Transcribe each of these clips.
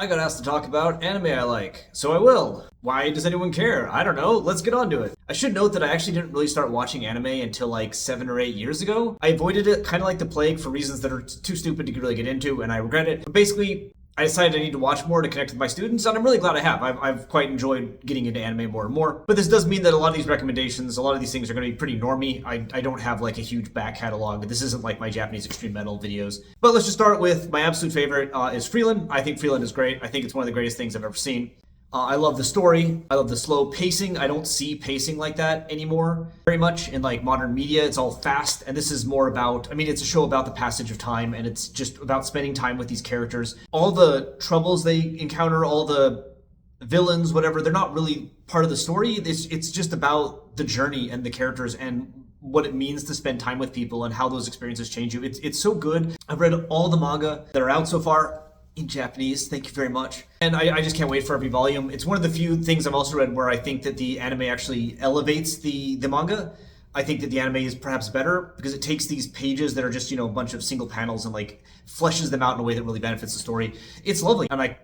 I got asked to talk about anime I like, so I will. Why does anyone care? I don't know, let's get on to it. I should note that I actually didn't really start watching anime until like 7 or 8 years ago. I avoided it kind of like the plague for reasons that are too stupid to really get into, and I regret it. But basically, I decided I need to watch more to connect with my students, and I'm really glad I have. I've quite enjoyed getting into anime more and more. But this does mean that a lot of these recommendations, a lot of these things are going to be pretty normie. I don't have like a huge back catalog. This isn't like my Japanese extreme metal videos. But let's just start with my absolute favorite is Freeland. I think Freeland is great. I think it's one of the greatest things I've ever seen. I love the story. I love the slow pacing. I don't see pacing like that anymore very much in like modern media. It's all fast, and this is more about, it's a show about the passage of time, and it's just about spending time with these characters. All the troubles they encounter, all the villains, whatever, they're not really part of the story. It's just about the journey and the characters and what it means to spend time with people and how those experiences change you. It's so good. I've read all the manga that are out so far in Japanese, thank you very much. And I just can't wait for every volume. It's one of the few things I've also read where I think that the anime actually elevates the manga. I think that the anime is perhaps better because it takes these pages that are just, a bunch of single panels and like fleshes them out in a way that really benefits the story. It's lovely, and I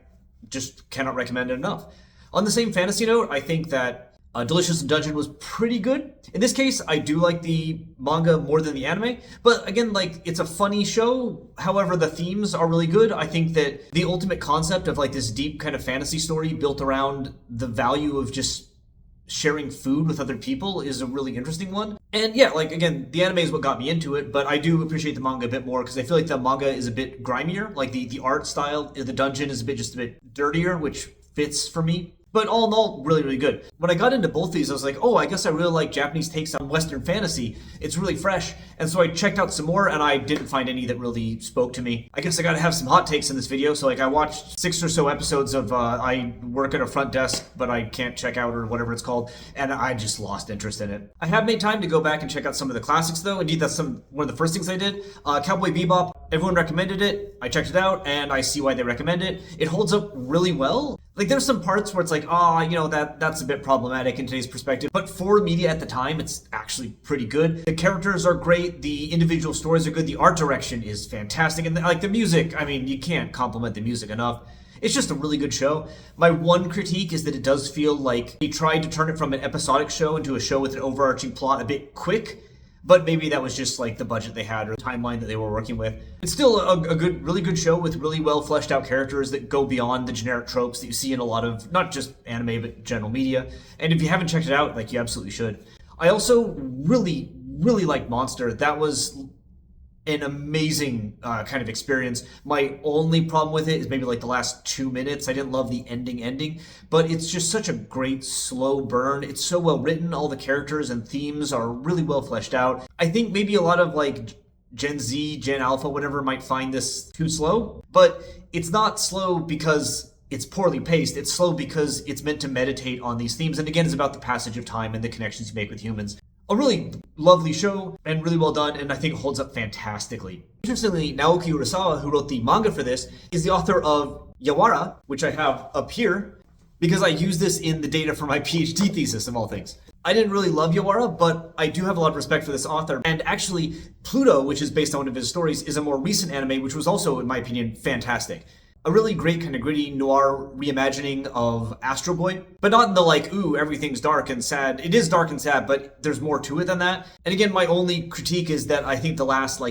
just cannot recommend it enough. On the same fantasy note, I think that Delicious in Dungeon was pretty good. In this case, I do like the manga more than the anime, but again, like, it's a funny show. However, the themes are really good. I think that the ultimate concept of like this deep kind of fantasy story built around the value of just sharing food with other people is a really interesting one. And yeah, like, again, the anime is what got me into it, but I do appreciate the manga a bit more because I feel like the manga is a bit grimier. Like the art style, the dungeon is just a bit dirtier, which fits for me. But all in all, really, really good. When I got into both these, I was like, I guess I really like Japanese takes on Western fantasy. It's really fresh. And so I checked out some more, and I didn't find any that really spoke to me. I guess I gotta have some hot takes in this video. So like, I watched 6 or so episodes of I work at a front desk, but I can't check out, or whatever it's called, and I just lost interest in it. I have made time to go back and check out some of the classics, though. Indeed, that's one of the first things I did. Cowboy Bebop, everyone recommended it. I checked it out, and I see why they recommend it. It holds up really well. Like, there's some parts where it's like, that's a bit problematic in today's perspective. But for media at the time, it's actually pretty good. The characters are great. The individual stories are good. The art direction is fantastic. And like the music, you can't compliment the music enough. It's just a really good show. My one critique is that it does feel like they tried to turn it from an episodic show into a show with an overarching plot a bit quick. But maybe that was just like the budget they had or the timeline that they were working with. It's still a good, really good show with really well fleshed out characters that go beyond the generic tropes that you see in a lot of, not just anime, but general media. And if you haven't checked it out, like, you absolutely should. I also really, really like Monster. That was an amazing kind of experience. My only problem with it is maybe like the last 2 minutes. I didn't love the ending, but it's just such a great slow burn. It's so well written. All the characters and themes are really well fleshed out. I think maybe a lot of like Gen Z, Gen Alpha, whatever, might find this too slow, but it's not slow because it's poorly paced. It's slow because it's meant to meditate on these themes. And again, it's about the passage of time and the connections you make with humans. A really lovely show and really well done, and I think it holds up fantastically. Interestingly, Naoki Urasawa, who wrote the manga for this, is the author of Yawara, which I have up here, because I used this in the data for my PhD thesis, of all things. I didn't really love Yawara, but I do have a lot of respect for this author. And actually, Pluto, which is based on one of his stories, is a more recent anime, which was also, in my opinion, fantastic. A really great kind of gritty noir reimagining of Astro Boy, but not in the like, ooh, everything's dark and sad. It is dark and sad, but there's more to it than that. And again, my only critique is that I think the last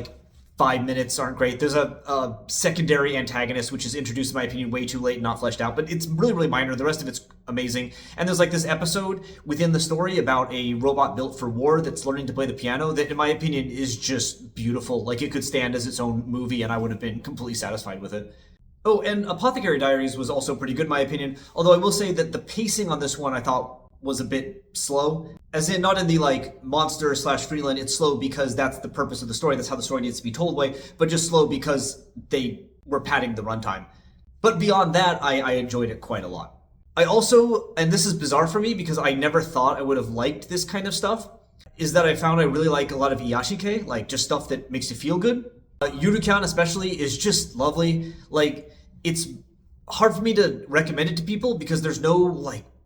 5 minutes aren't great. There's a secondary antagonist, which is introduced, in my opinion, way too late and not fleshed out, but it's really, really minor. The rest of it's amazing. And there's like this episode within the story about a robot built for war that's learning to play the piano that, in my opinion, is just beautiful. Like, it could stand as its own movie, and I would have been completely satisfied with it. Oh, and Apothecary Diaries was also pretty good, in my opinion, although I will say that the pacing on this one I thought was a bit slow. As in, not in the Monster / Freeland, it's slow because that's the purpose of the story, that's how the story needs to be told way, but just slow because they were padding the runtime. But beyond that, I enjoyed it quite a lot. I also, and this is bizarre for me because I never thought I would have liked this kind of stuff, is that I found I really like a lot of Iyashike, like just stuff that makes you feel good. Yuru-chan especially is just lovely. Like, it's hard for me to recommend it to people because there's no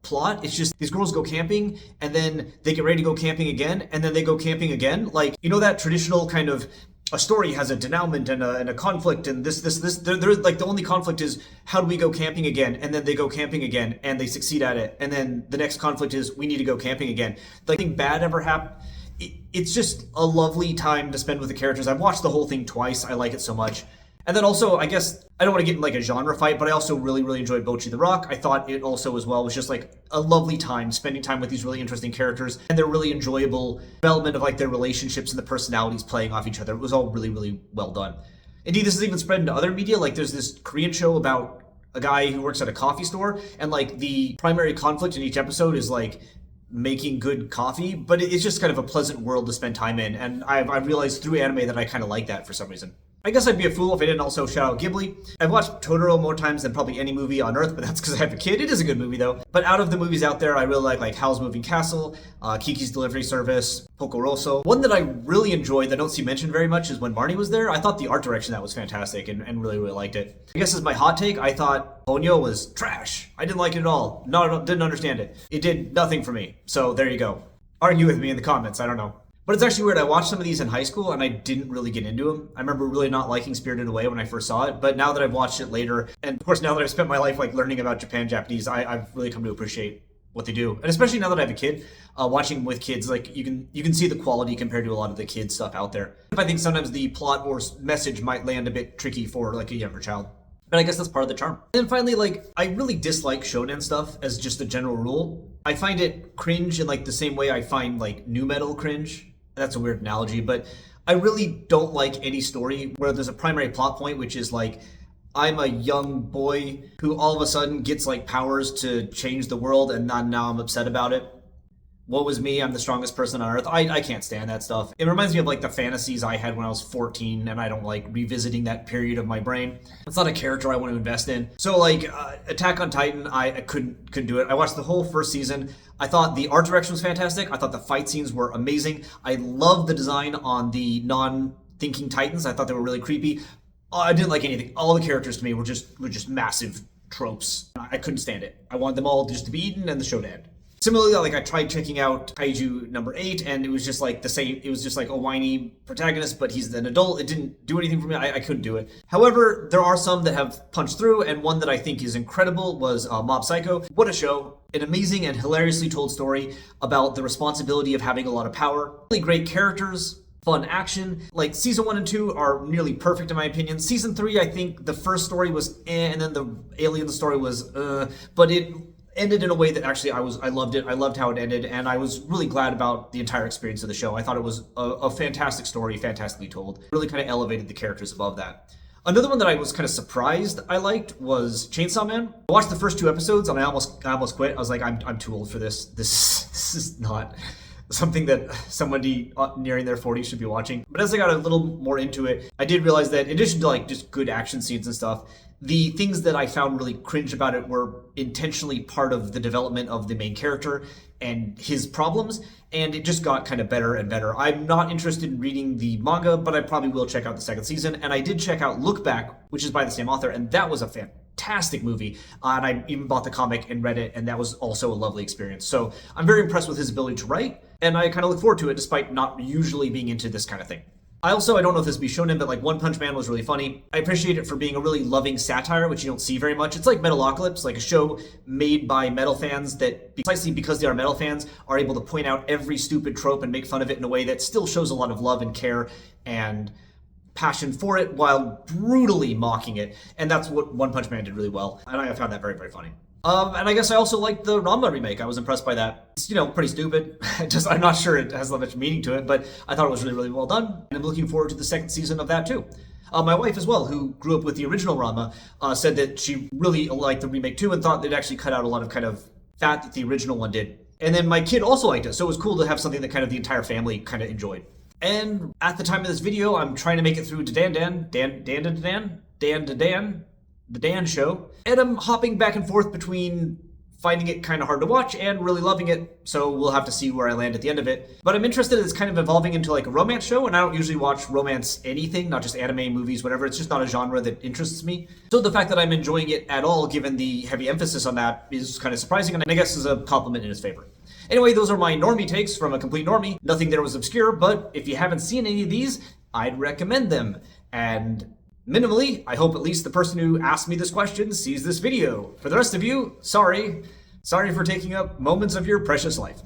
plot. It's just these girls go camping and then they get ready to go camping again and then they go camping again. Like, that traditional kind of a story has a denouement and a conflict and this. They're like the only conflict is how do we go camping again, and then they go camping again and they succeed at it, and then the next conflict is we need to go camping again. Like nothing bad ever happened. It's just a lovely time to spend with the characters. I've watched the whole thing twice. I like it so much. And then also, I guess, I don't want to get in like a genre fight, but I also really, really enjoyed Bocchi the Rock. I thought it also as well was just like a lovely time, spending time with these really interesting characters and their really enjoyable development of like their relationships and the personalities playing off each other. It was all really, really well done. Indeed, this is even spread into other media. Like there's this Korean show about a guy who works at a coffee store, and like the primary conflict in each episode is like making good coffee, but it's just kind of a pleasant world to spend time in. And I've realized through anime that I kind of like that for some reason. I guess I'd be a fool if I didn't also shout out Ghibli. I've watched Totoro more times than probably any movie on Earth, but that's because I have a kid. It is a good movie though. But out of the movies out there, I really like Howl's Moving Castle, Kiki's Delivery Service, Poco Rosso. One that I really enjoyed that I don't see mentioned very much is When Barney Was There. I thought the art direction that was fantastic and really, really liked it. I guess as my hot take, I thought Ponyo was trash. I didn't like it at all. No, didn't understand it. It did nothing for me. So there you go. Argue with me in the comments. I don't know. But it's actually weird. I watched some of these in high school and I didn't really get into them. I remember really not liking Spirited Away when I first saw it. But now that I've watched it later, and of course now that I've spent my life like learning about Japanese, I've really come to appreciate what they do. And especially now that I have a kid, watching with kids, like you can see the quality compared to a lot of the kids stuff out there. I think sometimes the plot or message might land a bit tricky for like a younger child. But I guess that's part of the charm. And finally, like, I really dislike shonen stuff as just a general rule. I find it cringe in like the same way I find like new metal cringe. That's a weird analogy, but I really don't like any story where there's a primary plot point, which is like, I'm a young boy who all of a sudden gets like powers to change the world and now I'm upset about it. Woe is me, I'm the strongest person on earth. I can't stand that stuff. It reminds me of like the fantasies I had when I was 14 and I don't like revisiting that period of my brain. It's not a character I want to invest in. So like Attack on Titan, I couldn't do it. I watched the whole first season. I thought the art direction was fantastic. I thought the fight scenes were amazing. I loved the design on the non-thinking Titans. I thought they were really creepy. I didn't like anything. All the characters to me were just massive tropes. I couldn't stand it. I wanted them all just to be eaten and the show to end. Similarly, like I tried checking out Kaiju number 8 and it was just like the same. It was just like a whiny protagonist, but he's an adult. It didn't do anything for me. I couldn't do it. However, there are some that have punched through, and one that I think is incredible was Mob Psycho. What a show. An amazing and hilariously told story about the responsibility of having a lot of power. Really great characters, fun action. Like season 1 and 2 are nearly perfect in my opinion. Season 3, I think the first story was and then the alien story was but it ended in a way that actually I loved it. I loved how it ended, and I was really glad about the entire experience of the show. I thought it was a fantastic story, fantastically told. Really kind of elevated the characters above that. Another one that I was kind of surprised I liked was Chainsaw Man. I watched the first 2 episodes and I almost quit. I was like, I'm too old for this. This is not something that somebody nearing their 40s should be watching. But as I got a little more into it, I did realize that in addition to like just good action scenes and stuff, the things that I found really cringe about it were intentionally part of the development of the main character and his problems, and it just got kind of better and better. I'm not interested in reading the manga, but I probably will check out the second season, and I did check out Look Back, which is by the same author, and that was a fantastic movie, and I even bought the comic and read it, and that was also a lovely experience. So I'm very impressed with his ability to write, and I kind of look forward to it despite not usually being into this kind of thing. I don't know if this be shonen, but like One Punch Man was really funny. I appreciate it for being a really loving satire, which you don't see very much. It's like Metalocalypse, like a show made by metal fans that, precisely because they are metal fans, are able to point out every stupid trope and make fun of it in a way that still shows a lot of love and care and passion for it while brutally mocking it. And that's what One Punch Man did really well. And I found that very, very funny. And I guess I also liked the Rama remake. I was impressed by that. It's, pretty stupid. I'm not sure it has that much meaning to it, but I thought it was really, really well done. And I'm looking forward to the second season of that too. My wife as well, who grew up with the original Rama, said that she really liked the remake too and thought it actually cut out a lot of kind of fat that the original one did. And then my kid also liked it, so it was cool to have something that kind of the entire family kind of enjoyed. And at the time of this video, I'm trying to make it through to the Dan Show, and I'm hopping back and forth between finding it kind of hard to watch and really loving it, so we'll have to see where I land at the end of it. But I'm interested in it's kind of evolving into like a romance show, and I don't usually watch romance anything, not just anime, movies, whatever. It's just not a genre that interests me. So the fact that I'm enjoying it at all, given the heavy emphasis on that, is kind of surprising, and I guess is a compliment in his favor. Anyway, those are my normie takes from a complete normie. Nothing there was obscure, but if you haven't seen any of these, I'd recommend them. And minimally, I hope at least the person who asked me this question sees this video. For the rest of you, sorry. Sorry for taking up moments of your precious life.